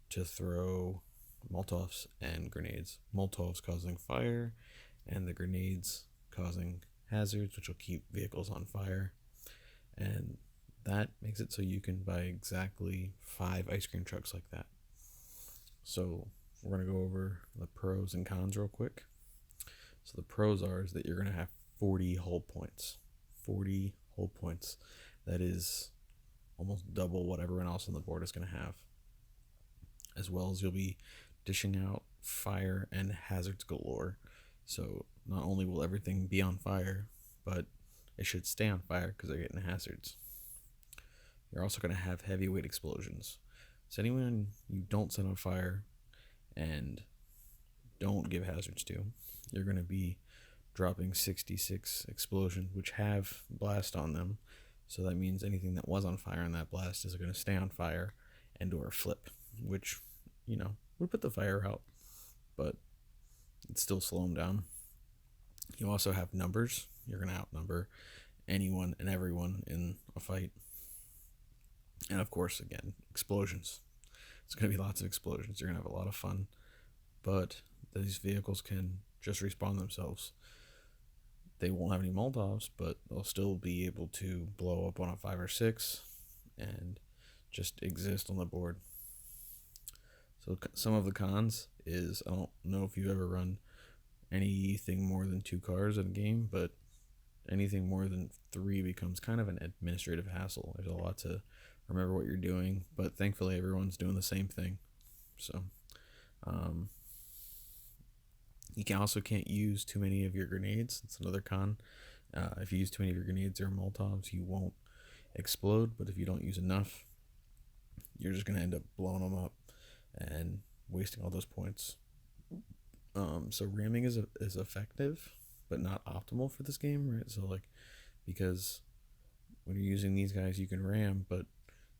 to throw Molotovs and grenades. Molotovs causing fire, and the grenades causing hazards, which will keep vehicles on fire. And that makes it so you can buy exactly 5 ice cream trucks like that. So we're going to go over the pros and cons real quick. So the pros is that you're going to have 40 hull points. 40 hull points. That is almost double what everyone else on the board is going to have. as well as you'll be dishing out fire and hazards galore. So not only will everything be on fire, but it should stay on fire because they're getting hazards. You're also going to have heavyweight explosions. So anyone you don't set on fire and don't give hazards to, you're going to be dropping 66 explosions, which have blast on them. So that means anything that was on fire in that blast is going to stay on fire and or flip, which, would put the fire out, but it'd still slow them down. You also have numbers. You're going to outnumber anyone and everyone in a fight. And of course, again, explosions. It's going to be lots of explosions. You're going to have a lot of fun. But these vehicles can just respawn themselves. They won't have any Molotovs, but they'll still be able to blow up on a 5 or 6 and just exist on the board. So some of the cons is, I don't know if you ever run anything more than 2 cars in a game, but anything more than 3 becomes kind of an administrative hassle. There's a lot to remember what you're doing, but thankfully everyone's doing the same thing. So you can't use too many of your grenades. It's another con. If you use too many of your grenades or Molotovs, you won't explode, but if you don't use enough, you're just going to end up blowing them up and wasting all those points. So ramming is effective, but not optimal for this game, right? So because when you're using these guys, you can ram, but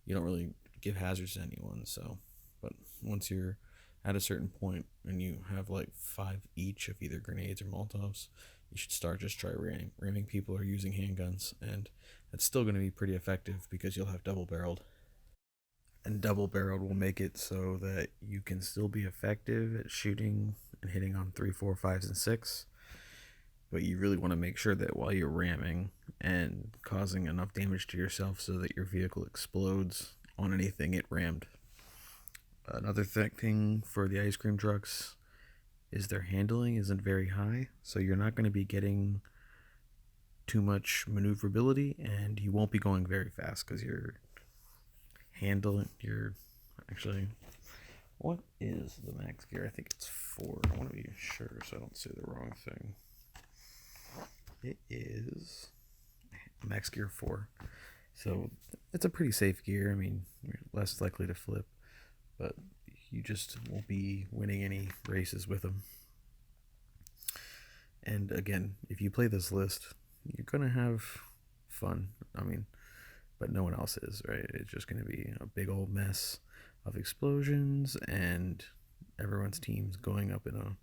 you don't really give hazards to anyone. So, but once you're at a certain point and you have 5 each of either grenades or Molotovs, you should just try ramming. Ramming people are using handguns, and that's still going to be pretty effective because you'll have double-barreled. And double-barreled will make it so that you can still be effective at shooting and hitting on 3, 4, 5s, and 6. But you really want to make sure that while you're ramming and causing enough damage to yourself so that your vehicle explodes on anything it rammed. Another thing for the ice cream trucks is their handling isn't very high, so you're not going to be getting too much maneuverability, and you won't be going very fast because you're actually, what is the max gear? I think it's 4. I want to be sure so I don't say the wrong thing. It is max gear 4. So it's a pretty safe gear. I mean, you're less likely to flip, but you just won't be winning any races with them. And again, if you play this list, you're going to have fun. I mean, but no one else is, right? It's just going to be a big old mess of explosions and everyone's team's going up in a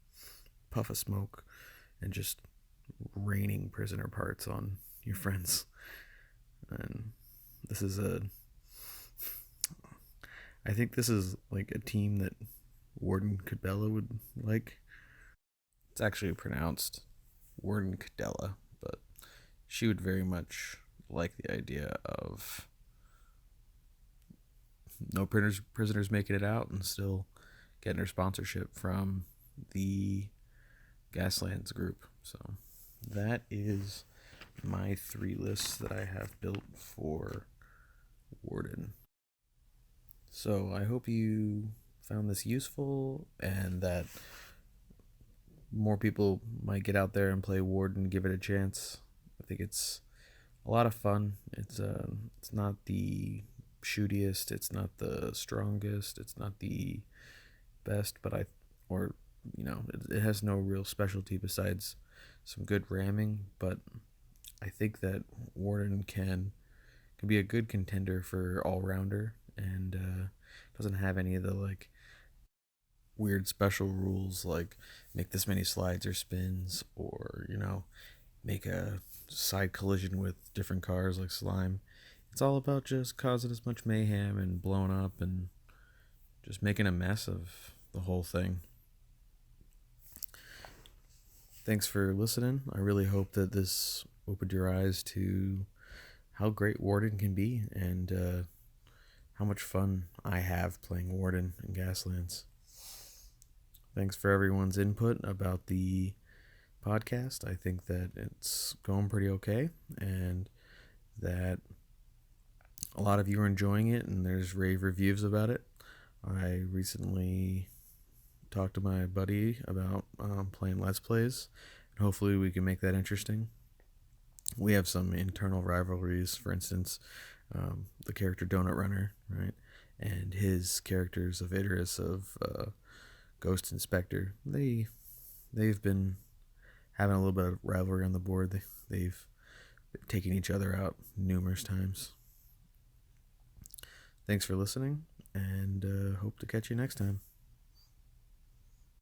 puff of smoke and just raining prisoner parts on your friends. And I think this is a team that Warden Cadella would like. It's actually pronounced Warden Cadella, but she would very much like the idea of no prisoners making it out and still getting her sponsorship from the Gaslands group. So that is my 3 lists that I have built for Warden. So I hope you found this useful and that more people might get out there and play Warden, give it a chance. I think it's a lot of fun. It's not the shootiest, it's not the strongest, it's not the best, but it has no real specialty besides some good ramming, but I think that Warden can be a good contender for all-rounder and doesn't have any of the weird special rules like make this many slides or spins or make a side collision with different cars like slime. It's all about just causing as much mayhem and blowing up and just making a mess of the whole thing. Thanks for listening. I really hope that this opened your eyes to how great Warden can be and how much fun I have playing Warden in Gaslands. Thanks for everyone's input about the podcast. I think that it's going pretty okay and that a lot of you are enjoying it and there's rave reviews about it. I recently talked to my buddy about playing Let's Plays, and hopefully we can make that interesting. We have some internal rivalries, for instance, the character Donut Runner, right? And his characters of Idris of Ghost Inspector. They've been having a little bit of rivalry on the board. They've taken each other out numerous times. Thanks for listening, and hope to catch you next time.